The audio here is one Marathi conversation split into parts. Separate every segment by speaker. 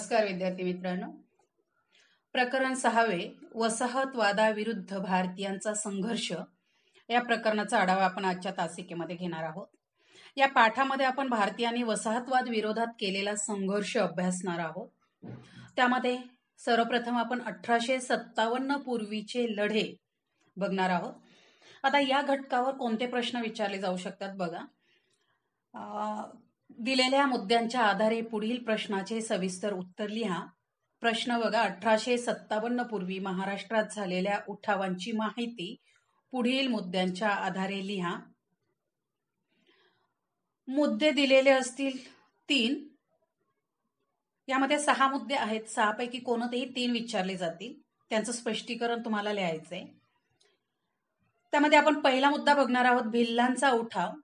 Speaker 1: नमस्कार विद्यार्थी मित्रांनो. प्रकरण 6 वसाहतवादाविरुद्ध भारतीयांचा संघर्ष या प्रकरणाचा आढावा आपण आजच्या तासिकेमध्ये घेणार आहोत. या पाठामध्ये आपण भारतीयांनी वसाहतवाद विरोधात केलेला संघर्ष अभ्यासणार आहोत. त्यामध्ये सर्वप्रथम आपण 1857 पूर्वीचे लढे बघणार आहोत. आता या घटकावर कोणते प्रश्न विचारले जाऊ शकतात बघा. दिलेल्या मुद्द्यांच्या आधारे पुढील प्रश्नाचे सविस्तर उत्तर लिहा. प्रश्न बघा, 1857 पूर्वी महाराष्ट्रात झालेल्या उठावांची माहिती पुढील मुद्द्यांच्या आधारे लिहा. मुद्दे दिलेले असतील 3. यामध्ये 6 मुद्दे आहेत. 6 पैकी कोणतेही 3 विचारले जातील. त्यांचं स्पष्टीकरण तुम्हाला लिहायचंय. त्यामध्ये आपण पहिला मुद्दा बघणार आहोत, भिल्लांचा उठाव.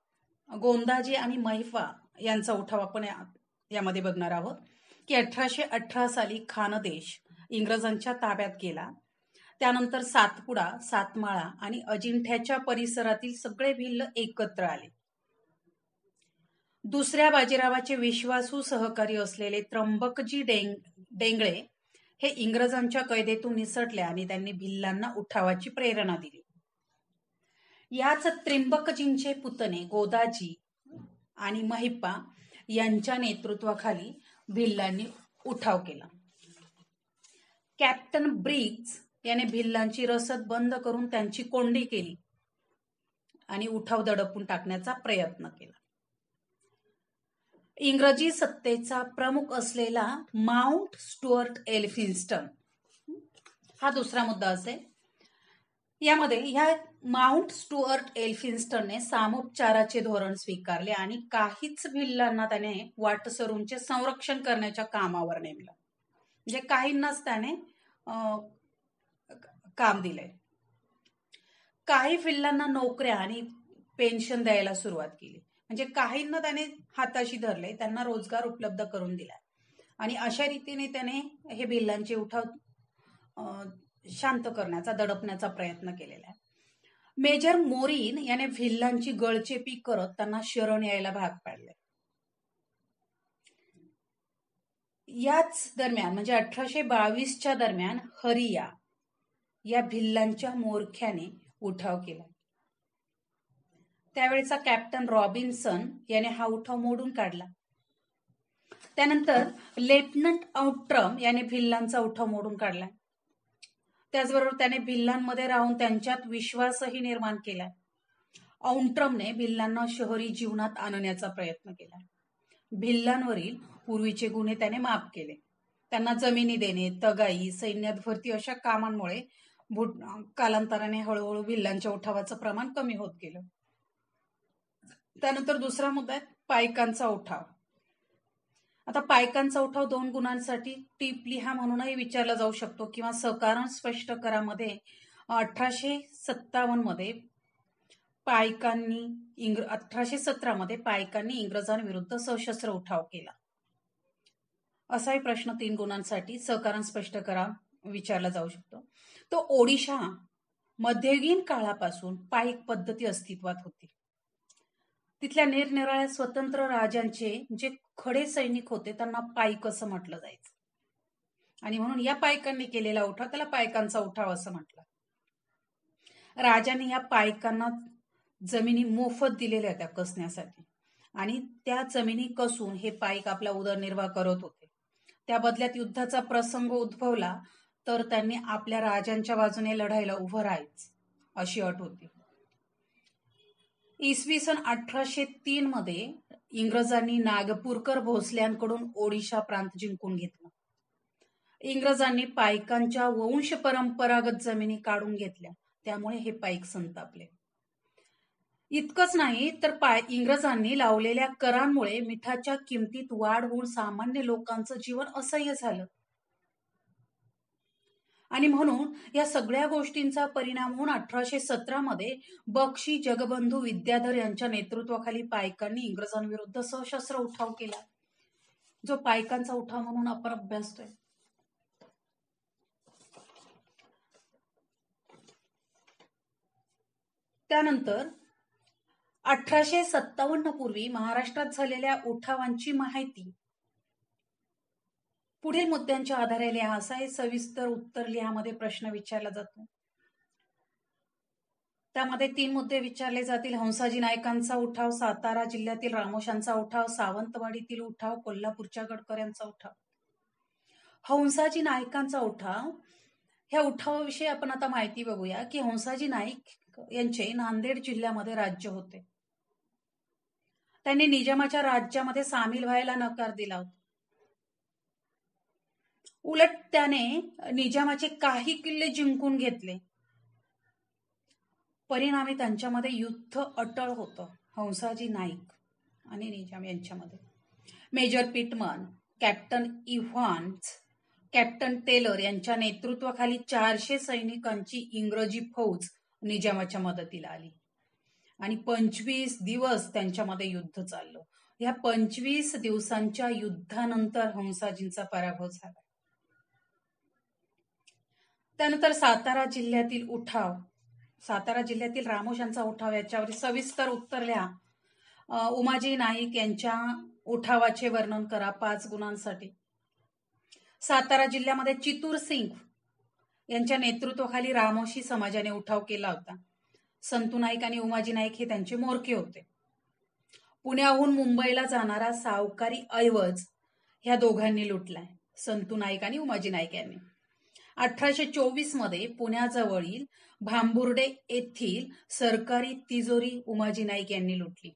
Speaker 1: गोंदाजी आणि महिफा यांचा उठाव आपण यामध्ये बघणार आहोत की 1818 साली खानदेश इंग्रजांच्या ताब्यात गेला. त्यानंतर सातपुडा, सातमाळा आणि अजिंठ्याच्या परिसरातील सगळे भिल्ल एकत्र आले. दुसऱ्या बाजीरावाचे विश्वासू सहकारी असलेले त्र्यंबकजी डेंगळे हे इंग्रजांच्या कैदेतून निसटले आणि त्यांनी भिल्लांना उठावाची प्रेरणा दिली. याच त्र्यंबकजींचे पुतणे गोदाजी आणि महिपा यांच्या नेतृत्वाखाली भिल्लांनी उठाव केला. कॅप्टन ब्रिग्ज याने भिल्लांची रसद बंद करून त्यांची कोंडी केली आणि उठाव दडपून टाकण्याचा प्रयत्न केला. इंग्रजी सत्तेचा प्रमुख असलेला माउंट स्टुअर्ट एल्फिन्स्टन हा दुसरा मुद्दा असेल. यामध्ये ह्या माउंट स्टुअर्ट एल्फिन्स्टनने सामोपचाराचे धोरण स्वीकारले आणि काहीच भिल्लांना त्याने वाटसरूंचे संरक्षण करण्याच्या कामावर नेमलं. म्हणजे काहींनाच त्याने काम दिले. काही भिल्लांना नोकऱ्या आणि पेन्शन द्यायला सुरुवात केली. म्हणजे काहींना त्याने हाताशी धरले, त्यांना रोजगार उपलब्ध करून दिला आणि अशा रीतीने त्याने हे भिल्लांचे उठाव शांत करण्याचा, दडपण्याचा प्रयत्न केलेला आहे. मेजर मोरीन याने भिल्लांची गळचेपी करत त्यांना शरण यायला भाग पाडले. याच दरम्यान म्हणजे 1822च्या दरम्यान हरिया या भिल्लांच्या मोर्ख्याने उठाव केला. त्यावेळेचा कॅप्टन रॉबिन्सन याने हा उठाव मोडून काढला. त्यानंतर लेफ्टनंट आउट्रम याने भिल्लांचा उठाव मोडून काढला. त्याचबरोबर त्याने भिल्लांमध्ये राहून त्यांच्यात विश्वासही निर्माण केला. आउट्रमने भिल्लांना शहरी जीवनात आणण्याचा प्रयत्न केला. भिल्लांवरील पूर्वीचे गुन्हे त्याने माफ केले. त्यांना जमिनी देणे, तगाई, सैन्यात भरती अशा कामांमुळे कालांतराने हळूहळू भिल्लांच्या उठावाचं प्रमाण कमी होत गेलं. त्यानंतर दुसरा मुद्दा आहे पायकांचा उठाव. आता पायकांचा उठाव 2 गुणांसाठी टीप लिहा म्हणूनही विचारला जाऊ शकतो किंवा सकारण स्पष्ट करामध्ये 1857 मध्ये 1817 मध्ये पायकांनी इंग्रजांविरुद्ध सशस्त्र उठाव केला. असाही प्रश्न 3 गुणांसाठी सकारण स्पष्ट करा विचारला जाऊ शकतो. तो ओडिशा मध्ययुगीन काळापासून पाईक पद्धती अस्तित्वात होती. तिथल्या निरनिराळ्या स्वतंत्र राजांचे जे खडे सैनिक होते त्यांना पाईक असं म्हटलं जायचं आणि म्हणून या पायकांनी केलेला उठाव त्याला पायकांचा उठाव असं म्हटलं. राजांनी या पायकांना जमिनी मोफत दिलेल्या होत्या कसण्यासाठी आणि त्या जमिनी कसून हे पाईक आपला उदरनिर्वाह करत होते. त्या बदल्यात युद्धाचा प्रसंग उद्भवला तर त्यांनी आपल्या राजांच्या बाजूने लढायला उभं राहायचं अशी अट होती. इसवी सन 1803 मध्ये इंग्रजांनी नागपूरकर भोसल्यांकडून ओडिशा प्रांत जिंकून घेतला. इंग्रजांनी पायकांच्या वंश परंपरागत जमिनी काढून घेतल्या. त्यामुळे हे पाईक संतापले. इतकंच नाही तर इंग्रजांनी लावलेल्या करांमुळे मिठाच्या किमतीत वाढ होऊन सामान्य लोकांचं जीवन असह्य झालं आणि म्हणून या सगळ्या गोष्टींचा परिणाम होऊन 1817 मध्ये बक्षी जगबंधू विद्याधर यांच्या नेतृत्वाखाली पायकांनी इंग्रजांविरुद्ध सशस्त्र उठाव केला, जो पायकांचा उठाव म्हणून आपण अभ्यासतोय. त्यानंतर 1857 पूर्वी महाराष्ट्रात झालेल्या उठावांची माहिती पुढील मुद्द्यांच्या आधारे लिहा. असा हे सविस्तर उत्तर लिहामध्ये प्रश्न विचारला जातो. त्यामध्ये 3 मुद्दे विचारले जातील. हंसाजी नाईकांचा उठाव, सातारा जिल्ह्यातील रामोशांचा उठाव, सावंतवाडीतील उठाव, कोल्हापूरच्या गडकऱ्यांचा उठाव. हंसाजी नाईकांचा उठाव, ह्या उठावाविषयी आपण आता माहिती बघूया की हंसाजी नाईक यांचे नांदेड जिल्ह्यामध्ये राज्य होते. त्यांनी निजामाच्या राज्यामध्ये सामील व्हायला नकार दिला होता. उलट त्याने निजामाचे काही किल्ले जिंकून घेतले. परिणामी त्यांच्यामध्ये युद्ध अटळ होतं हंसाजी नाईक आणि निजाम यांच्यामध्ये. Major Pitman, captain Evans, captain Taylor यांच्या नेतृत्वाखाली 400 सैनिकांची इंग्रजी फौज निजामाच्या मदतीला आली आणि 25 दिवस त्यांच्यामध्ये युद्ध चाललं. या 25 दिवसांच्या युद्धानंतर हंसाजींचा पराभव झाला. त्यानंतर सातारा जिल्ह्यातील उठाव, सातारा जिल्ह्यातील रामोशांचा उठाव, याच्यावर सविस्तर उत्तर लिहा. उमाजी नाईक यांच्या उठावाचे वर्णन करा 5 गुणांसाठी. सातारा जिल्ह्यामध्ये चितूर सिंग यांच्या नेतृत्वाखाली रामोशी समाजाने उठाव केला होता. संतू नाईक आणि उमाजी नाईक हे त्यांचे म्होरके होते. पुण्याहून मुंबईला जाणारा सावकारी ऐवज ह्या दोघांनी लुटलाय, संतू नाईक आणि उमाजी नाईक यांनी. 1824 मध्ये पुण्याजवळील भांबुर्डे येथील सरकारी तिजोरी उमाजी नाईक यांनी लुटली.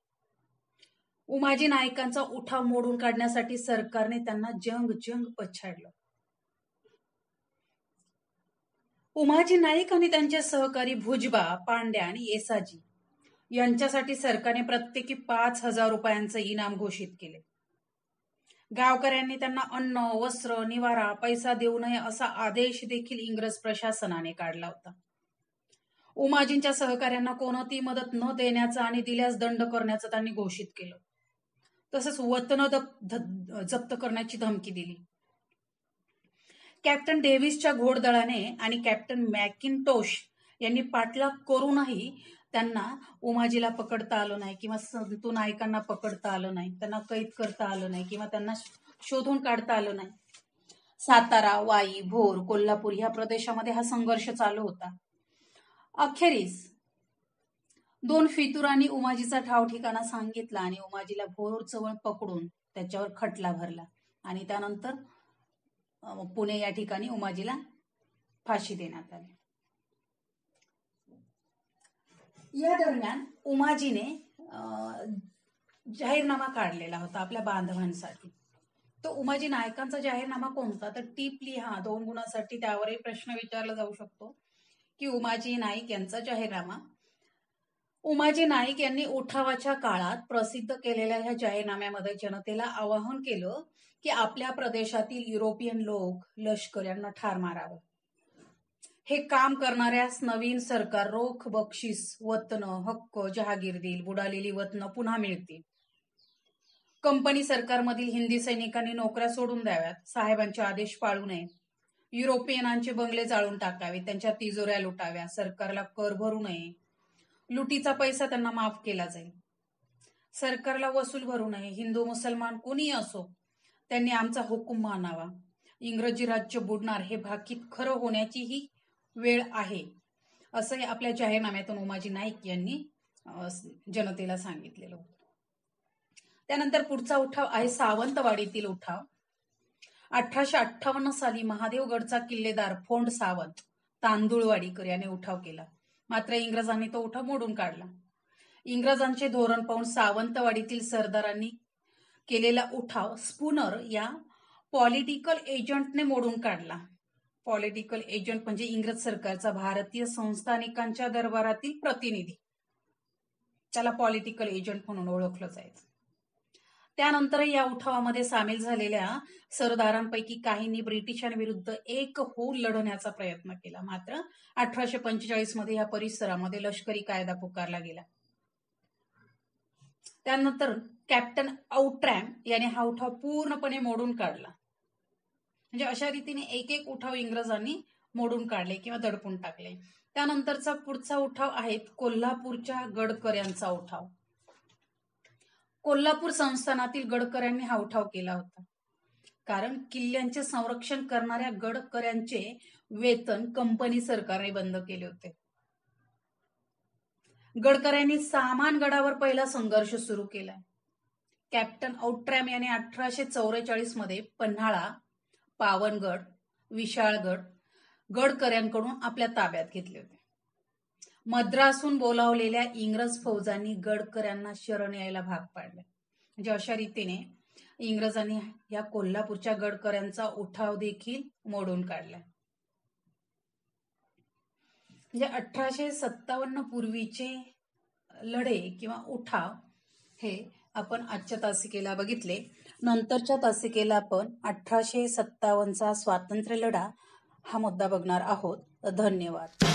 Speaker 1: उमाजी नाईकांचा उठाव मोडून काढण्यासाठी सरकारने त्यांना जंग पछाडलं. उमाजी नाईक आणि त्यांचे सहकारी भुजबा, पांड्या आणि येसाजी यांच्यासाठी सरकारने प्रत्येकी 5,000 रुपयांचं इनाम घोषित केले. गावकऱ्यांनी त्यांना अन्न, वस्त्र, निवारा, पैसा देऊ नये असा आदेश देखील इंग्रज प्रशासनाने काढला होता. उमाजींच्या सहकाऱ्यांना कोणतीही मदत न देण्याचा आणि दिल्यास दंड करण्याचं त्यांनी घोषित केलं. तसंच वतन जप्त करण्याची धमकी दिली. कॅप्टन डेव्हिसच्या घोडदळाने आणि कॅप्टन मॅकिंटोश यांनी पाठलाग करूनही त्यांना उमाजीला पकडता आलं नाही किंवा संतू नाईकांना पकडता आलं नाही, त्यांना कैद करता आलं नाही किंवा त्यांना शोधून काढता आलं नाही. सातारा, वाई, भोर, कोल्हापूर ह्या प्रदेशामध्ये हा संघर्ष चालू होता. अखेरीस 2 फितुरांनी उमाजीचा ठाव ठिकाणा सांगितला आणि उमाजीला भोर जवळ पकडून त्याच्यावर खटला भरला आणि त्यानंतर पुणे या ठिकाणी उमाजीला फाशी देण्यात आली. या दरम्यान उमाजीने जाहीरनामा काढलेला होता आपल्या बांधवांसाठी. तो उमाजी नायकांचा जाहीरनामा कोणता, तर टीप लिहा 2 गुणासाठी. त्यावरही प्रश्न विचारला जाऊ शकतो की उमाजी नाईक यांचा जाहीरनामा. उमाजी नाईक यांनी उठावाच्या काळात प्रसिद्ध केलेल्या ह्या जाहीरनाम्यामध्ये जनतेला आवाहन केलं की आपल्या प्रदेशातील युरोपियन लोक, लष्कर यांना ठार मारावं. हे काम करणाऱ्यास नवीन सरकार रोख बक्षीस, वतनं, हक्क, जहागीर देईल. बुडालेली वतनं पुन्हा मिळतील. कंपनी सरकारमधील हिंदी सैनिकांनी नोकऱ्या सोडून द्याव्यात. साहेबांचे आदेश पाळू नये. युरोपियनांचे बंगले जाळून टाकावे. त्यांच्या तिजोऱ्या लुटाव्या. सरकारला कर भरू नये. लुटीचा पैसा त्यांना माफ केला जाईल. सरकारला वसूल भरू नये. हिंदू मुसलमान कोणी असो त्यांनी आमचा हुकूम मानावा. इंग्रजी राज्य बुडणार हे भाकीत खरं होण्याची ही वेळ आहे, असं आपल्या जाहीरनाम्यातून उमाजी नाईक यांनी जनतेला सांगितलेलं होतं. त्यानंतर पुढचा उठाव आहे सावंतवाडीतील उठाव. 1858 साली महादेवगडचा किल्लेदार फोंड सावंत तांदुळवाडीकर याने उठाव केला. मात्र इंग्रजांनी तो उठाव मोडून काढला. इंग्रजांचे धोरण पाहून सावंतवाडीतील सरदारांनी केलेला उठाव स्पूनर या पॉलिटिकल एजंटने मोडून काढला. पॉलिटिकल एजंट म्हणजे इंग्रज सरकारचा भारतीय संस्थानिकांच्या दरबारातील प्रतिनिधी. त्याला पॉलिटिकल एजंट म्हणून ओळखलं जायचं. त्यानंतर या उठावामध्ये सामील झालेल्या सरदारांपैकी काहींनी ब्रिटिशांविरुद्ध एक होऊन लढण्याचा प्रयत्न केला. मात्र 1845 मध्ये या परिसरामध्ये लष्करी कायदा पुकारला गेला. त्यानंतर कॅप्टन आउट्रॅम याने हा उठाव पूर्णपणे मोडून काढला. म्हणजे अशा रीतीने एक उठाव इंग्रजांनी मोडून काढले किंवा दडपून टाकले. त्यानंतरचा पुढचा उठाव आहे कोल्हापूरच्या गडकऱ्यांचा उठाव. कोल्हापूर संस्थानातील गडकऱ्यांनी हा उठाव केला होता. कारण किल्ल्यांचे संरक्षण करणाऱ्या गडकऱ्यांचे वेतन कंपनी सरकारने बंद केले होते. गडकऱ्यांनी सामानगडावर पहिला संघर्ष सुरू केला. कॅप्टन औट्रॅम याने 1844 मध्ये पन्हाळा, पावनगड, विशाळगड गडकऱ्यांकडून आपल्या ताब्यात घेतले होते. मद्रासहून बोलावलेल्या इंग्रज फौजांनी गडकऱ्यांना शरण यायला भाग पाडले. म्हणजे अशा रीतीने इंग्रजांनी या कोल्हापूरच्या गडकऱ्यांचा उठाव देखील मोडून काढला. म्हणजे 1857 पूर्वीचे लढे किंवा उठाव हे आपण आजच्या तासिकेला बघितले. नंतरच्या तासिकेला आपण 1857चा स्वातंत्र्य लढा हा मुद्दा बघणार आहोत. धन्यवाद.